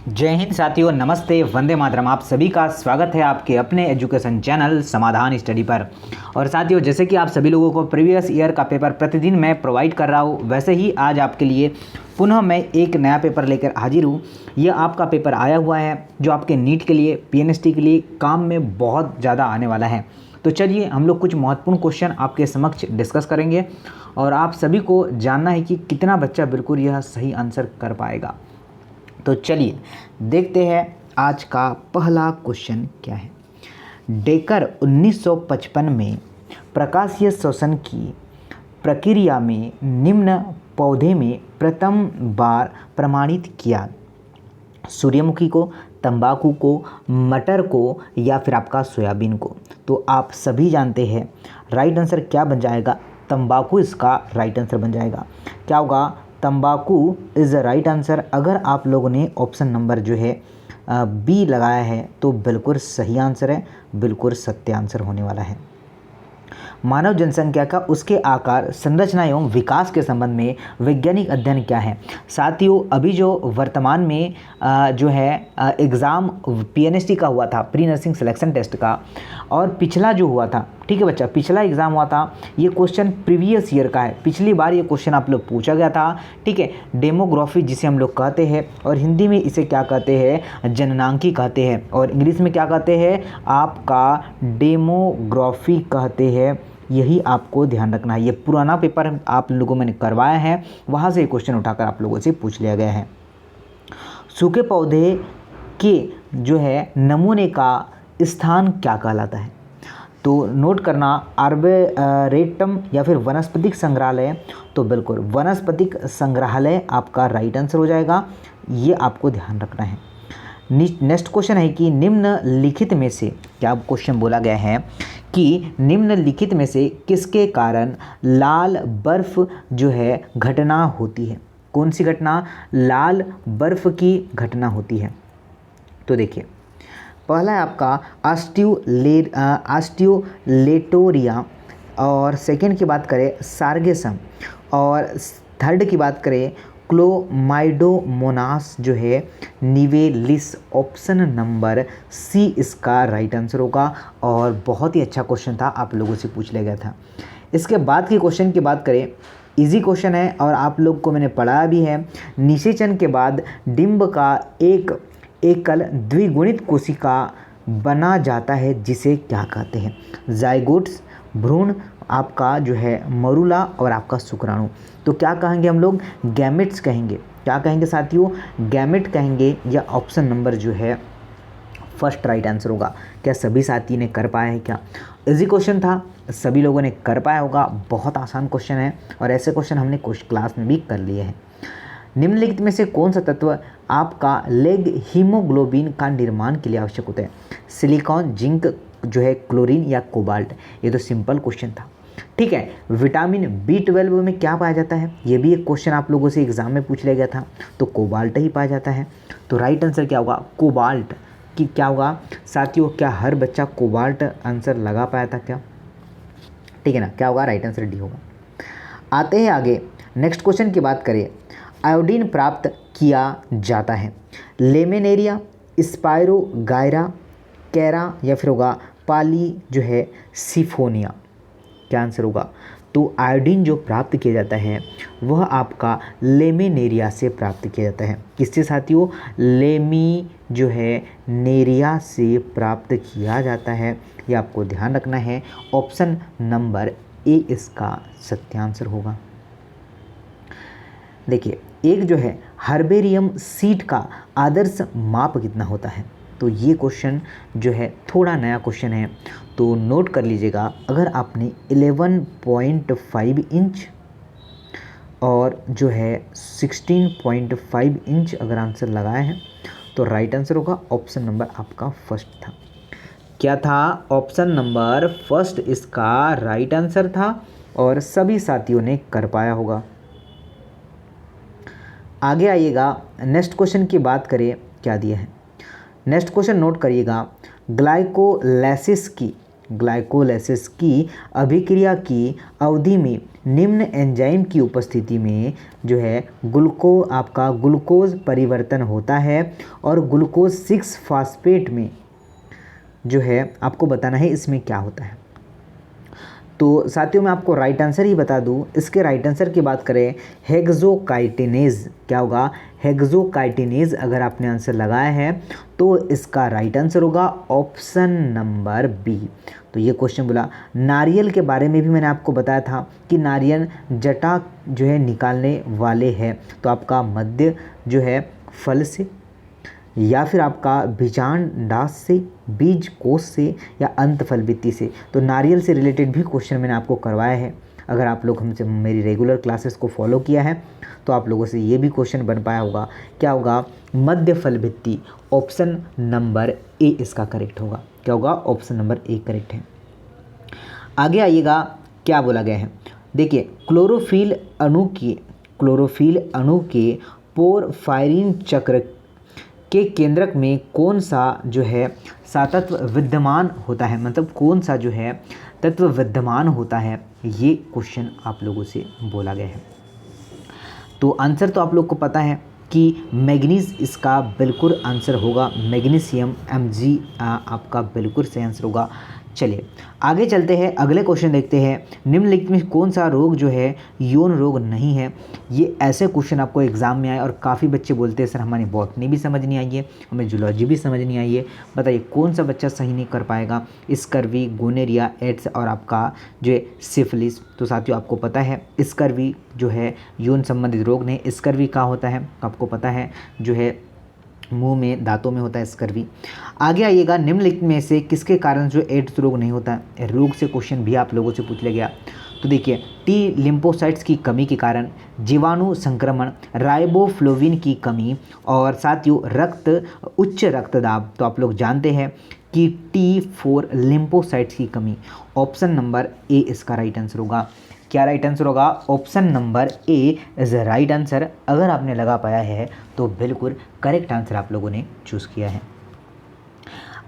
जय हिंद साथियों, नमस्ते, वंदे मातरम। आप सभी का स्वागत है आपके अपने एजुकेशन चैनल समाधान स्टडी पर। और साथियों, जैसे कि आप सभी लोगों को प्रीवियस ईयर का पेपर प्रतिदिन मैं प्रोवाइड कर रहा हूँ, वैसे ही आज आपके लिए पुनः मैं एक नया पेपर लेकर हाजिर हूँ। यह आपका पेपर आया हुआ है जो आपके नीट के लिए, पीएनएसटी के लिए काम में बहुत ज़्यादा आने वाला है। तो चलिए हम लोग कुछ महत्वपूर्ण क्वेश्चन आपके समक्ष डिस्कस करेंगे और आप सभी को जानना है कि कितना बच्चा बिल्कुल यह सही आंसर कर पाएगा। तो चलिए देखते हैं आज का पहला क्वेश्चन क्या है। डेकर 1955 में प्रकाशीय श्वसन की प्रक्रिया में निम्न पौधे में प्रथम बार प्रमाणित किया। सूर्यमुखी को, तंबाकू को, मटर को या फिर आपका सोयाबीन को। तो आप सभी जानते हैं राइट आंसर क्या बन जाएगा। तंबाकू इसका राइट आंसर बन जाएगा। क्या होगा? तंबाकू इज़ द राइट आंसर। अगर आप लोगों ने ऑप्शन नंबर जो है बी लगाया है तो बिल्कुल सही आंसर है, बिल्कुल सत्य आंसर होने वाला है। मानव जनसंख्या का, उसके आकार, संरचना एवं विकास के संबंध में वैज्ञानिक अध्ययन क्या है। साथियों, अभी जो वर्तमान में जो है एग्ज़ाम पीएनएसटी का हुआ था, प्री नर्सिंग सिलेक्शन टेस्ट का, और पिछला जो हुआ था, ठीक है बच्चा, पिछला एग्ज़ाम हुआ था, ये क्वेश्चन प्रीवियस ईयर का है। पिछली बार ये क्वेश्चन आप लोग पूछा गया था, ठीक है। डेमोग्राफी जिसे हम लोग कहते हैं, और हिंदी में इसे क्या कहते हैं? जननांकी कहते हैं, और इंग्लिश में क्या कहते हैं? आपका डेमोग्राफी कहते हैं। यही आपको ध्यान रखना है। ये पुराना पेपर आप लोगों मैंने करवाया है, वहाँ से क्वेश्चन उठाकर आप लोगों से पूछ लिया गया है। सूखे पौधे के जो है नमूने का स्थान क्या कहलाता है? तो नोट करना, आर्बोरेटम या फिर वनस्पतिक संग्रहालय। तो बिल्कुल वनस्पतिक संग्रहालय आपका राइट आंसर हो जाएगा, ये आपको ध्यान रखना है। नेक्स्ट क्वेश्चन है कि निम्नलिखित में से, क्या क्वेश्चन बोला गया है कि निम्नलिखित में से किसके कारण लाल बर्फ जो है घटना होती है? कौन सी घटना? लाल बर्फ की घटना होती है। तो देखिए, पहला है आपका ऑस्टियोलेटोरिया, और सेकेंड की बात करें सार्गेसम, और थर्ड की बात करें क्लोमाइडोमोनास जो है निवेलिस। ऑप्शन नंबर सी इसका राइट आंसर होगा, और बहुत ही अच्छा क्वेश्चन था, आप लोगों से पूछ लिया गया था। इसके बाद के क्वेश्चन की बात करें, इजी क्वेश्चन है और आप लोग को मैंने पढ़ाया भी है। निषेचन के बाद डिंब का एक एकल द्विगुणित कोशिका बना जाता है, जिसे क्या कहते हैं? जाइगोट्स, भ्रूण, आपका जो है मरुला, और आपका शुक्राणु। तो क्या कहेंगे हम लोग? गैमेट्स कहेंगे। क्या कहेंगे साथियों? गैमेट कहेंगे, या ऑप्शन नंबर जो है फर्स्ट राइट आंसर होगा। क्या सभी साथी ने कर पाया है? क्या इजी क्वेश्चन था, सभी लोगों ने कर पाया होगा। बहुत आसान क्वेश्चन है, और ऐसे क्वेश्चन हमने क्लास में भी कर लिए हैं। निम्नलिखित में से कौन सा तत्व आपका लेग हीमोग्लोबिन का निर्माण के लिए आवश्यक होता है? सिलिकॉन, जिंक जो है, क्लोरीन या कोबाल्ट? ये तो सिंपल क्वेश्चन था, ठीक है। विटामिन B12 में क्या पाया जाता है? ये भी एक क्वेश्चन आप लोगों से एग्जाम में पूछ लिया गया था, तो कोबाल्ट ही पाया जाता है। तो राइट आंसर क्या होगा? कोबाल्ट। कि क्या होगा साथियों? क्या हर बच्चा कोबाल्ट आंसर लगा पाया था क्या? ठीक है ना, क्या होगा? राइट आंसर डी होगा। आते हैं आगे, नेक्स्ट क्वेश्चन की बात करें। आयोडीन प्राप्त किया जाता है लेमिनेरिया, स्पायरोगायरा, कैरा, या फिर होगा पाली जो है सिफोनिया? क्या आंसर होगा? तो आयोडीन जो प्राप्त किया जाता है वह आपका लेमिनेरिया से प्राप्त किया जाता है। किससे साथियों? लेमी जो है नेरिया से प्राप्त किया जाता है, ये आपको ध्यान रखना है। ऑप्शन नंबर ए इसका सत्य आंसर होगा। देखिए, एक जो है हर्बेरियम सीट का आदर्श माप कितना होता है? तो ये क्वेश्चन जो है थोड़ा नया क्वेश्चन है, तो नोट कर लीजिएगा। अगर आपने 11.5 इंच और जो है 16.5 इंच अगर आंसर लगाया है तो राइट आंसर होगा। ऑप्शन नंबर आपका फर्स्ट था। क्या था? ऑप्शन नंबर फर्स्ट इसका राइट आंसर था, और सभी साथियों ने कर पाया होगा। आगे आइएगा, नेक्स्ट क्वेश्चन की बात करें, क्या दिया है? नेक्स्ट क्वेश्चन नोट करिएगा। ग्लाइकोलाइसिस की ग्लाइकोलाइसिस की अभिक्रिया की अवधि में निम्न एंजाइम की उपस्थिति में जो है ग्लूकोज परिवर्तन होता है और ग्लूकोज 6 फास्फेट में जो है आपको बताना है इसमें क्या होता है। तो साथियों मैं आपको राइट आंसर ही बता दूं। इसके राइट आंसर की बात करें हेक्सोकाइटिनेज, क्या होगा, हेक्सोकाइटिनेज अगर आपने आंसर लगाया है तो इसका राइट आंसर होगा ऑप्शन नंबर बी। तो ये क्वेश्चन बोला। नारियल के बारे में भी मैंने आपको बताया था कि नारियल जटा जो है निकालने वाले हैं, तो आपका मध्य जो है फल से या फिर आपका बीजांडास से, बीज कोश से या अंतफल भित्ति से। तो नारियल से रिलेटेड भी क्वेश्चन मैंने आपको करवाया है। अगर आप लोग हमसे मेरी रेगुलर क्लासेस को फॉलो किया है तो आप लोगों से ये भी क्वेश्चन बन पाया होगा। क्या होगा, मध्य फल भित्ति। ऑप्शन नंबर ए इसका करेक्ट होगा। क्या होगा, ऑप्शन नंबर ए करेक्ट है। आगे आइएगा, क्या बोला गया है, देखिए क्लोरोफिल अणु के पोरफायरिन चक्र के केंद्रक में कौन सा जो है सातत्व विद्यमान होता है, मतलब कौन सा जो है तत्व विद्यमान होता है, ये क्वेश्चन आप लोगों से बोला गया है। तो आंसर तो आप लोग को पता है कि मैग्नीज इसका बिल्कुल आंसर होगा, मैग्नीशियम Mg आपका बिल्कुल सही आंसर होगा। चलिए आगे चलते हैं, अगले क्वेश्चन देखते हैं। निम्नलिखित में कौन सा रोग जो है यौन रोग नहीं है। ये ऐसे क्वेश्चन आपको एग्जाम में आए और काफ़ी बच्चे बोलते हैं सर हमारी बॉटनी भी समझ नहीं आई है, हमें जूलॉजी भी समझ नहीं आई है, बताइए कौन सा बच्चा सही नहीं कर पाएगा। स्कर्वी, गोनेरिया, एड्स और आपका जो है सिफिलिस। तो साथियों आपको पता है स्कर्वी जो है यौन संबंधित रोग नहीं। स्कर्वी क्या होता है आपको पता है, जो है मुंह में, दांतों में होता है स्कर्वी। आगे आइएगा, निम्नलिखित में से किसके कारण जो एड्स रोग नहीं होता है, रोग से क्वेश्चन भी आप लोगों से पूछ लिया गया। तो देखिए टी लिम्फोसाइट्स की कमी के कारण, जीवाणु संक्रमण, राइबोफ्लोविन की कमी और साथियों उच्च रक्तदाब। तो आप लोग जानते हैं कि T4 लिम्फोसाइट्स की कमी। ऑप्शन नंबर ए इसका राइट आंसर होगा। क्या राइट आंसर होगा, option number A is right answer. अगर आपने लगा पाया है तो बिल्कुल करेक्ट आंसर आप लोगों ने चूज़ किया है।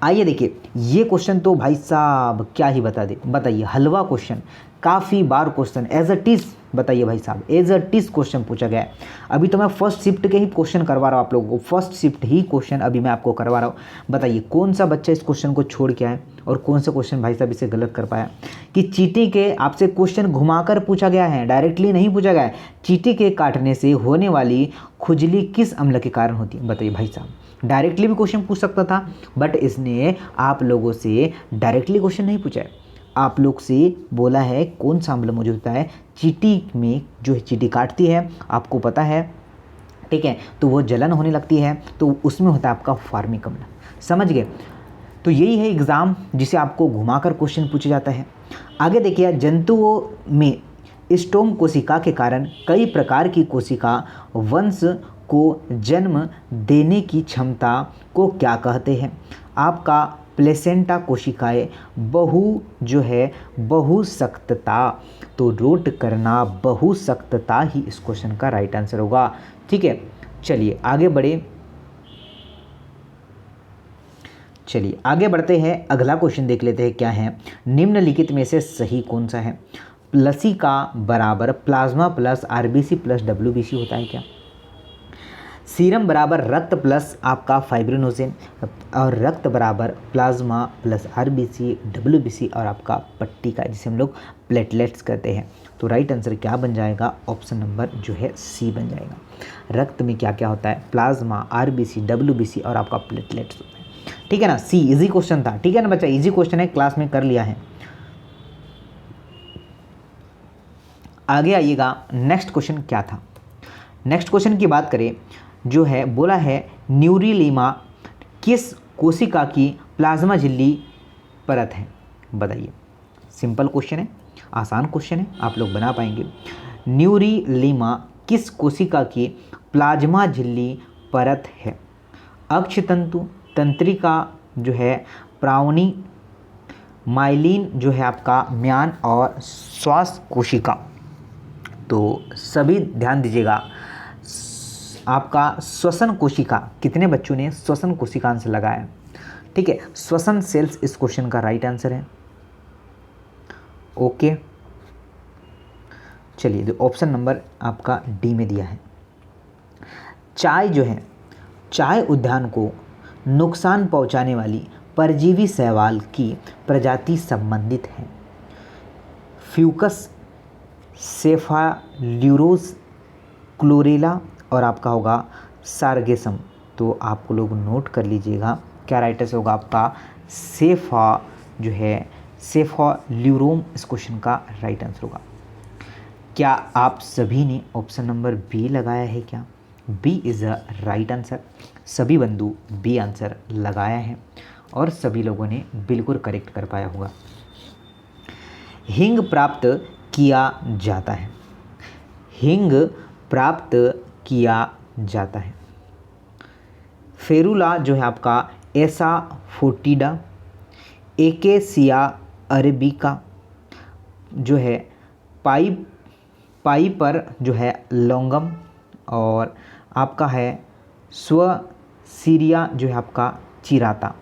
आइए देखिए, ये क्वेश्चन तो भाई साहब क्या ही बताइए, हलवा क्वेश्चन, काफ़ी बार क्वेश्चन एज अ टीज, बताइए भाई साहब एज अ टीज क्वेश्चन पूछा गया है। अभी तो मैं फर्स्ट शिफ्ट के ही क्वेश्चन करवा रहा हूँ आप लोगों को, फर्स्ट शिफ्ट ही क्वेश्चन अभी मैं आपको करवा रहा हूँ। बताइए कौन सा बच्चा इस क्वेश्चन को छोड़ के आए और कौन सा क्वेश्चन भाई साहब इसे गलत कर पाया। कि चींटी के, आपसे क्वेश्चन घुमाकर पूछा गया है, डायरेक्टली नहीं पूछा गया है। चींटी के काटने से होने वाली खुजली किस अम्ल के कारण होती है, बताइए भाई साहब। डायरेक्टली भी क्वेश्चन पूछ सकता था बट इसने आप लोगों से डायरेक्टली क्वेश्चन नहीं पूछा है, आप लोग से बोला है कौन सा अम्ल मौजूद होता है चींटी में, जो है चींटी काटती है आपको पता है, ठीक है, तो वो जलन होने लगती है, तो उसमें होता है आपका फार्मिक अम्ल। समझ गए। तो यही है एग्ज़ाम जिसे आपको घुमाकर क्वेश्चन पूछा जाता है। आगे देखिए, जंतुओं में स्टोम कोशिका के कारण कई प्रकार की कोशिका वंश को जन्म देने की क्षमता को क्या कहते हैं। आपका प्लेसेंटा कोशिकाएं, बहुसक्तता। तो नोट करना, बहुसक्तता ही इस क्वेश्चन का राइट आंसर होगा। ठीक है, चलिए आगे बढ़ते हैं। अगला क्वेश्चन देख लेते हैं क्या है। निम्नलिखित में से सही कौन सा है। लसिका बराबर plasma plus RBC plus WBC होता है क्या। सीरम बराबर रक्त प्लस आपका फाइब्रिनोजेन और रक्त बराबर प्लाज्मा प्लस आरबीसी डब्ल्यूबीसी और आपका पट्टी का, जिसे हम लोग प्लेटलेट्स कहते हैं। तो राइट आंसर क्या बन जाएगा, ऑप्शन नंबर जो है सी बन जाएगा। रक्त में क्या क्या होता है, प्लाज्मा, आरबीसी, डब्ल्यूबीसी और आपका प्लेटलेट्स होता है। ठीक है ना, सी इजी क्वेश्चन था। ठीक है ना बच्चा, इजी क्वेश्चन है, क्लास में कर लिया है। आगे आइएगा, नेक्स्ट क्वेश्चन क्या था। नेक्स्ट क्वेश्चन की बात करें, जो है बोला है न्यूरीलीमा किस कोशिका की प्लाज्मा झिल्ली परत है, बताइए। सिंपल क्वेश्चन है, आसान क्वेश्चन है, आप लोग बना पाएंगे। न्यूरीलीमा किस कोशिका की प्लाज्मा झिल्ली परत है। अक्षतंतु, तंत्रिका जो है प्रावणी, माइलिन जो है आपका म्यान और श्वास कोशिका। तो सभी ध्यान दीजिएगा, आपका श्वसन कोशिका, कितने बच्चों ने श्वसन कोशिका आंसर लगाया। ठीक है, श्वसन सेल्स इस क्वेश्चन का राइट आंसर है। ओके, चलिए तो ऑप्शन नंबर आपका डी में दिया है। चाय जो है, चाय उद्यान को नुकसान पहुंचाने वाली परजीवी शैवाल की प्रजाति संबंधित है। फ्यूकस, सेफाल्यूरोस, क्लोरेला और आपका होगा सार्गेसम। तो आप लोग नोट कर लीजिएगा, क्या राइट आंसर होगा आपका जो है सेफाल्यूरोम इस क्वेश्चन का राइट आंसर होगा। क्या आप सभी ने ऑप्शन नंबर बी लगाया है? क्या B is the right answer? सभी बंधु बी आंसर लगाया है और सभी लोगों ने बिल्कुल करेक्ट कर पाया होगा। हिंग प्राप्त किया जाता है, हिंग प्राप्त किया जाता है। फेरुला जो है आपका एसाफोटिडा, एकेसिया अरेबिका जो है पाइपर जो है लॉन्गम, और आपका है स्वसीरिया जो है आपका चिराता।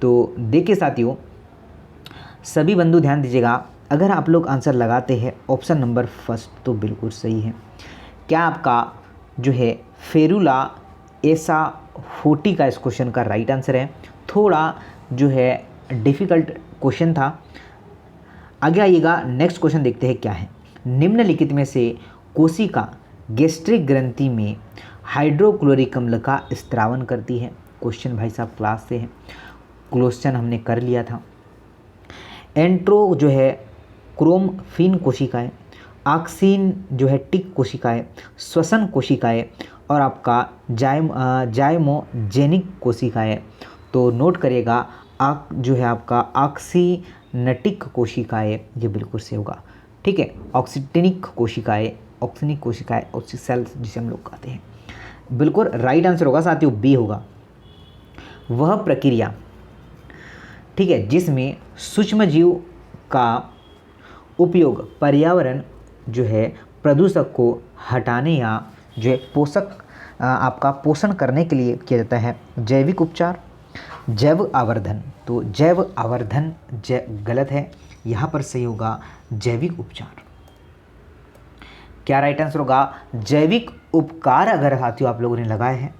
तो देखिए साथियों, सभी बंधु ध्यान दीजिएगा, अगर आप लोग आंसर लगाते हैं ऑप्शन नंबर फर्स्ट तो बिल्कुल सही है। क्या आपका जो है फेरुला एसाफोटी का इस क्वेश्चन का राइट आंसर है। थोड़ा जो है डिफ़िकल्ट क्वेश्चन था। आगे आइएगा, नेक्स्ट क्वेश्चन देखते हैं क्या है। निम्नलिखित में से कोशिका गैस्ट्रिक ग्रंथि में हाइड्रोक्लोरिक अम्ल का स्त्रावन करती है। क्वेश्चन भाई साहब क्लास से है, क्वेश्चन हमने कर लिया था। एंट्रो जो है क्रोमफिन कोशिकाएं, ऑक्सीन जो है टिक कोशिकाएं, श्वसन कोशिकाएं और आपका जाइमोजेनिक कोशिकाएं। तो नोट करिएगा, जो है आपका ऑक्सीनटिक कोशिकाएं, ये बिल्कुल से होगा। ठीक है, ऑक्सीटिनिक कोशिकाएं, ऑक्सीनिक सेल्स जिसे हम लोग कहते हैं, बिल्कुल राइट आंसर होगा साथियों, बी होगा। वह प्रक्रिया, ठीक है, जिसमें सूक्ष्मजीव का उपयोग पर्यावरण जो है प्रदूषक को हटाने या जो है आपका पोषण करने के लिए किया जाता है। जैविक उपचार, जैव आवर्धन। तो जैव आवर्धन गलत है, यहाँ पर सही होगा जैविक उपचार। क्या राइट आंसर होगा? जैविक उपकार। अगर साथियों आप लोगों ने लगाए हैं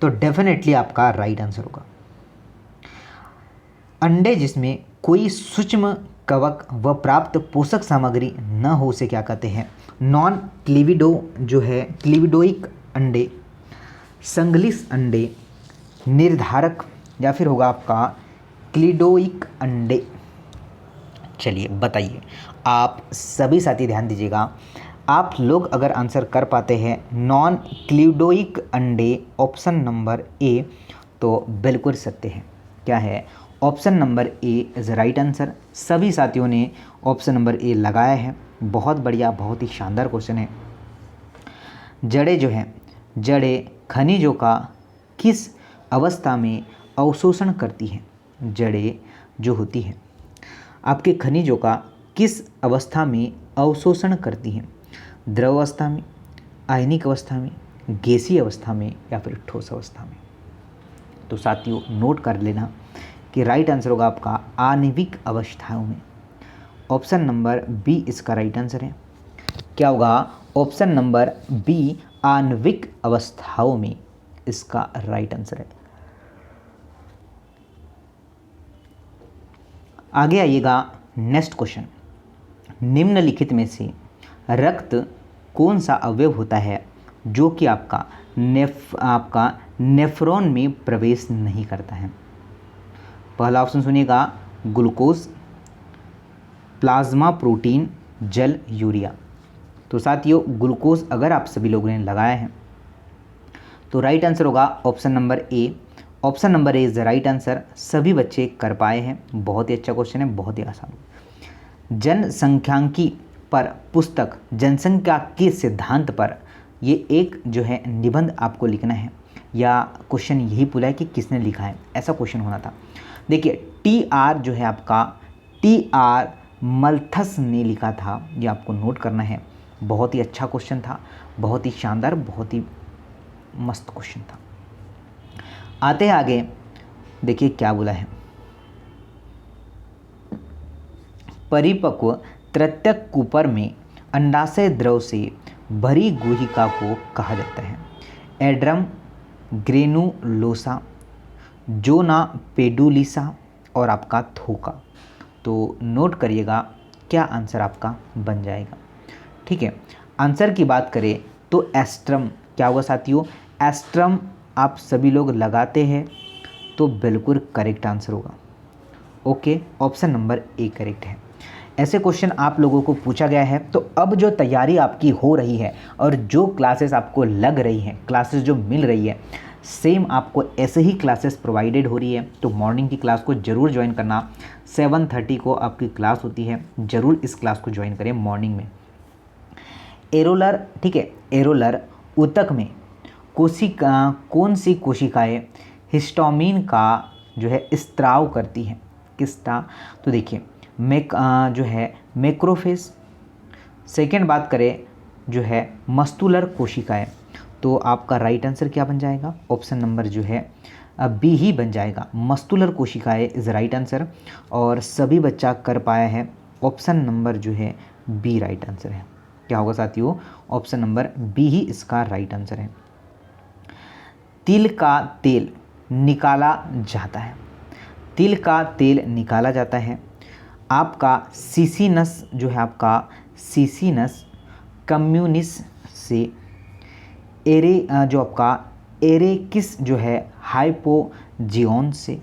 तो डेफिनेटली आपका राइट आंसर होगा। अंडे जिसमें कोई सूक्ष्म कवक व प्राप्त पोषक सामग्री न हो उसे क्या कहते हैं? नॉन क्लीविडो जो है क्लीविडोइक अंडे, संग्लिस अंडे, निर्धारक या फिर होगा आपका क्लीडोइक अंडे। चलिए बताइए, आप सभी साथी ध्यान दीजिएगा, आप लोग अगर आंसर कर पाते हैं नॉन क्लीडोइक अंडे ऑप्शन नंबर ए, तो बिल्कुल सत्य है। क्या है? Option number A is right answer. सभी साथियों ने ऑप्शन नंबर ए लगाया है, बहुत बढ़िया, बहुत ही शानदार क्वेश्चन है। जड़ें जो हैं, जड़ें खनिजों का किस अवस्था में अवशोषण करती हैं? जड़ें जो होती हैं आपके खनिजों का किस अवस्था में अवशोषण करती हैं? द्रव अवस्था में, आयनिक अवस्था में, गैसीय अवस्था में या फिर ठोस अवस्था में? तो साथियों नोट कर लेना कि राइट आंसर होगा आपका आणविक अवस्थाओं में। ऑप्शन नंबर बी इसका राइट आंसर है। क्या होगा? ऑप्शन नंबर बी आणविक अवस्थाओं में इसका राइट आंसर है। आगे आइएगा, नेक्स्ट क्वेश्चन। निम्नलिखित में से रक्त कौन सा अवयव होता है जो कि आपका नेफ्रॉन में प्रवेश नहीं करता है? पहला ऑप्शन सुनिएगा, ग्लूकोज, प्लाज्मा प्रोटीन, जल, यूरिया। तो साथियों ग्लूकोज अगर आप सभी लोगों ने लगाया है तो राइट आंसर होगा option number A. Option number A is the right answer. सभी बच्चे कर पाए हैं, बहुत ही अच्छा क्वेश्चन है, बहुत ही आसान। जनसंख्यांकी पर पुस्तक जनसंख्या के सिद्धांत पर ये एक जो है निबंध आपको लिखना है, या क्वेश्चन यही पूछा है कि किसने लिखा है, ऐसा क्वेश्चन होना था। देखिए टी.आर. जो है आपका टी.आर. मल्थस ने लिखा था, ये आपको नोट करना है। बहुत ही अच्छा क्वेश्चन था, बहुत ही शानदार, बहुत ही मस्त क्वेश्चन था। आते हैं आगे, देखिए क्या बोला है। परिपक्व तृतीयक कूपर में अंडाशय द्रव से भरी गुहिका को कहा जाता है? एड्रम, ग्रेनुलोसा, जोना पेडुलिसा और आपका थोका। तो नोट करिएगा क्या आंसर आपका बन जाएगा। ठीक है, आंसर की बात करें तो एस्ट्रम क्या होगा साथियों? एस्ट्रम आप सभी लोग लगाते हैं तो बिल्कुल करेक्ट आंसर होगा। Okay, option number A correct है। ऐसे क्वेश्चन आप लोगों को पूछा गया है। तो अब जो तैयारी आपकी हो रही है और जो क्लासेस आपको लग रही हैं, क्लासेस जो मिल रही है, सेम आपको ऐसे ही क्लासेस प्रोवाइडेड हो रही है। तो मॉर्निंग की क्लास को ज़रूर ज्वाइन करना। 7:30 को आपकी क्लास होती है, ज़रूर इस क्लास को ज्वाइन करें मॉर्निंग में। एरोलर, ठीक है, एरोलर ऊतक में कौन सी कोशिकाएं हिस्टामिन का जो है स्त्राव करती हैं? किसका? तो देखिए जो है मैक्रोफेज। सेकेंड बात करें जो है मस्कुलर कोशिकाएं, तो आपका राइट आंसर क्या बन जाएगा? ऑप्शन नंबर जो है बी ही बन जाएगा। मस्कुलर कोशिकाएं इज राइट आंसर और सभी बच्चा कर पाया है। ऑप्शन नंबर जो है बी राइट आंसर है। क्या होगा साथियों? ऑप्शन नंबर बी ही इसका राइट आंसर है। तिल का तेल निकाला जाता है। तिल का तेल निकाला जाता है आपका सीसीनस जो है, आपका सीसीनस कम्युनिस से, जो आपका एरेकिस जो है हाइपोजियन से,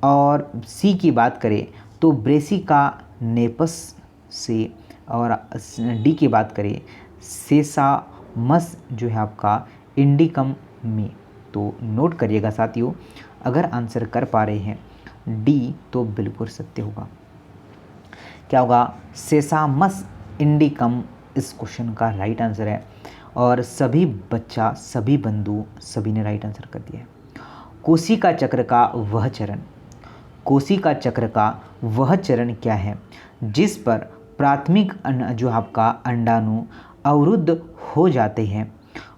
और सी की बात करें तो ब्रेसिका नेपस से, और डी की बात करें सेसामस जो है आपका इंडिकम में। तो नोट करिएगा साथियों, अगर आंसर कर पा रहे हैं डी तो बिल्कुल सत्य होगा। क्या होगा? सेसामस इंडिकम इस क्वेश्चन का राइट आंसर है और सभी बच्चा, सभी बंधु, सभी ने राइट आंसर कर दिया है। कोशिका चक्र का वह चरण, कोशिका चक्र का वह चरण क्या है जिस पर प्राथमिक जो आपका अंडाणु अवरुद्ध हो जाते हैं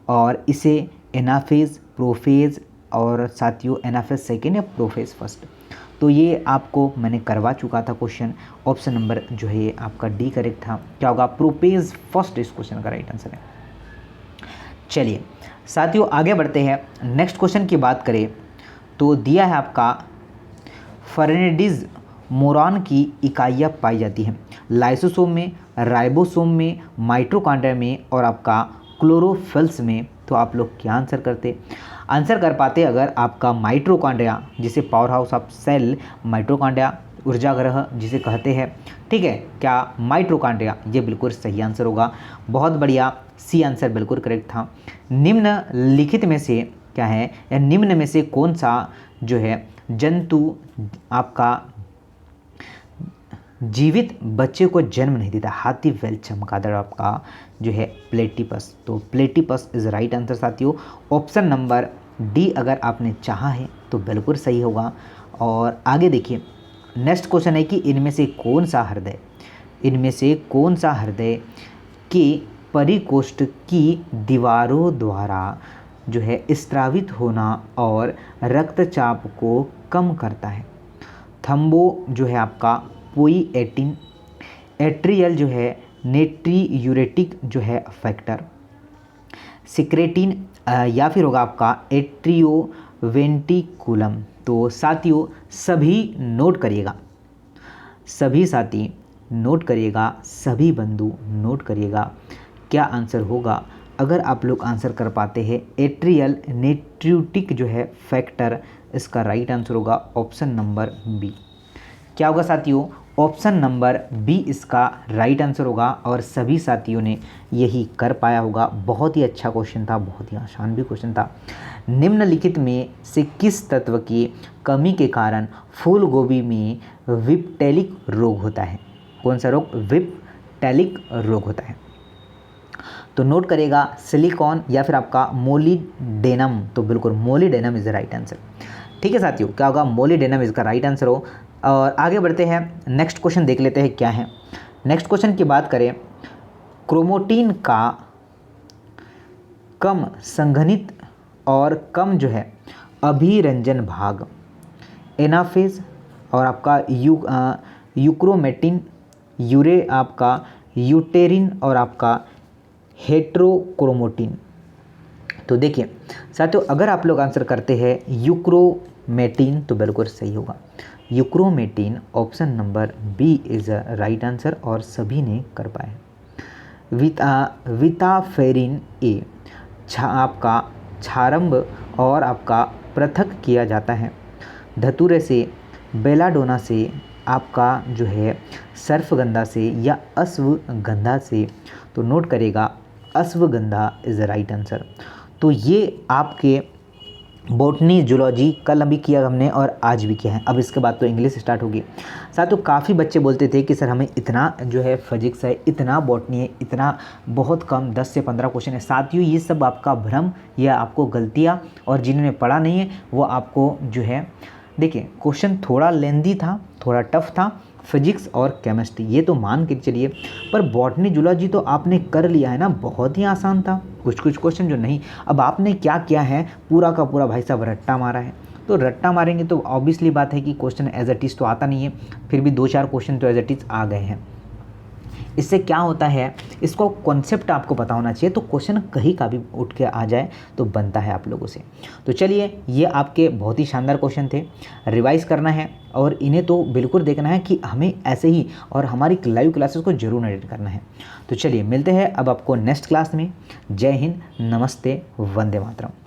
और इसे एनाफेज, प्रोफेज और साथियों एनाफेज सेकेंड या प्रोफेज फर्स्ट? तो ये आपको मैंने करवा चुका था क्वेश्चन। ऑप्शन नंबर जो है ये आपका डी करेक्ट था। क्या होगा? प्रोपेज फर्स्ट इस क्वेश्चन का राइट आंसर है। चलिए साथियों आगे बढ़ते हैं। नेक्स्ट क्वेश्चन की बात करें तो दिया है आपका फर्नेडिज मोरॉन की इकाइयाँ पाई जाती हैं लाइसोसोम में, राइबोसोम में, माइटोकॉन्ड्रिया में और आपका क्लोरोफिल्स में। तो आप लोग क्या आंसर करते? आंसर कर पाते अगर आपका माइटोकॉन्ड्रिया, जिसे power house of cell, mitochondria ऊर्जागृह जिसे कहते हैं। ठीक है, क्या माइटोकॉन्ड्रिया? ये बिल्कुल सही आंसर होगा। बहुत बढ़िया, सी आंसर बिल्कुल करेक्ट था। निम्नलिखित में से क्या है, या निम्न में से कौन सा जो है जंतु आपका जीवित बच्चे को जन्म नहीं देता? हाथी, वेल, चमगादड़, आपका जो है प्लेटिपस। तो प्लेटिपस इज राइट आंसर साथियों। ऑप्शन नंबर डी अगर आपने चाहा है तो बिल्कुल सही होगा। और आगे देखिए नेक्स्ट क्वेश्चन है कि इनमें से कौन सा हृदय, इनमें से कौन सा हृदय के परिकोष्ठ की दीवारों द्वारा जो है स्त्रावित होना और रक्तचाप को कम करता है? थम्बो जो है आपका पोइएटिन, एट्रियल जो है नेट्रीयूरेटिक जो है फैक्टर, सिक्रेटिन या फिर होगा आपका एट्रियोवेंटिकुलम। तो साथियों सभी नोट करिएगा, सभी साथी नोट करिएगा, सभी बंधु नोट करिएगा क्या आंसर होगा। अगर आप लोग आंसर कर पाते हैं एट्रियल नेट्रियूटिक जो है फैक्टर, इसका राइट आंसर होगा ऑप्शन नंबर बी। क्या होगा साथियों? ऑप्शन नंबर बी इसका राइट आंसर होगा और सभी साथियों ने यही कर पाया होगा। बहुत ही अच्छा क्वेश्चन था, बहुत ही आसान भी क्वेश्चन था। निम्नलिखित में से किस तत्व की कमी के कारण फूल गोभी में विप्टेलिक रोग होता है? कौन सा रोग? विप्टेलिक रोग होता है। तो नोट करेगा सिलिकॉन या फिर आपका मोलिडेनम। तो बिल्कुल मोलिडेनम इज द राइट आंसर। ठीक है साथियों, क्या होगा? मोलिडेनम इसका राइट आंसर हो। और आगे बढ़ते हैं, नेक्स्ट क्वेश्चन देख लेते हैं क्या है। नेक्स्ट क्वेश्चन की बात करें, क्रोमोटिन का कम संघनित और कम जो है अभिरंजन भाग एनाफेज और आपका यूक्रोमेटिन यूरे आपका यूटेरिन और आपका हेट्रोक्रोमोटिन। तो देखिए साथियों, अगर आप लोग आंसर करते हैं यूक्रोमेटिन तो बिल्कुल सही होगा। Euchromatin option number B is a right answer और सभी ने कर पाए। विटाफेरिन ए आपका क्षारंभ और आपका पृथक किया जाता है धतूरे से, बेलाडोना से, आपका जो है सर्फगंधा से या अश्वगंधा से। तो नोट करेगा ashwagandha is the right answer. तो ये आपके बॉटनी जूलॉजी कल अभी किया हमने और आज भी किया है। अब इसके बाद तो इंग्लिश स्टार्ट होगी। साथियों काफ़ी बच्चे बोलते थे कि सर हमें इतना जो है फिजिक्स है, इतना बॉटनी है, इतना बहुत कम 10 से 15 क्वेश्चन है। साथियों ये सब आपका भ्रम या आपको गलतियाँ, और जिन्होंने पढ़ा नहीं है वो आपको जो है देखिए क्वेश्चन थोड़ा लेंदी था, थोड़ा टफ था, फिजिक्स और केमिस्ट्री ये तो मान के चलिए, पर बॉटनी जूलॉजी तो आपने कर लिया है ना, बहुत ही आसान था। कुछ कुछ क्वेश्चन जो नहीं, अब आपने क्या किया है पूरा का पूरा भाई साहब रट्टा मारा है। तो रट्टा मारेंगे तो ऑब्वियसली बात है कि क्वेश्चन एज इट इज़ तो आता नहीं है, फिर भी 2-4 क्वेश्चन तो एज इट इज़ आ गए हैं। इससे क्या होता है, इसको कॉन्सेप्ट आपको पता होना चाहिए, तो क्वेश्चन कहीं का भी उठ के आ जाए तो बनता है आप लोगों से। तो चलिए ये आपके बहुत ही शानदार क्वेश्चन थे, रिवाइज करना है और इन्हें तो बिल्कुल देखना है कि हमें ऐसे ही, और हमारी लाइव क्लासेस को जरूर अटेंड करना है। तो चलिए मिलते हैं अब आपको नेक्स्ट क्लास में। जय हिंद, नमस्ते, वंदे मातरम।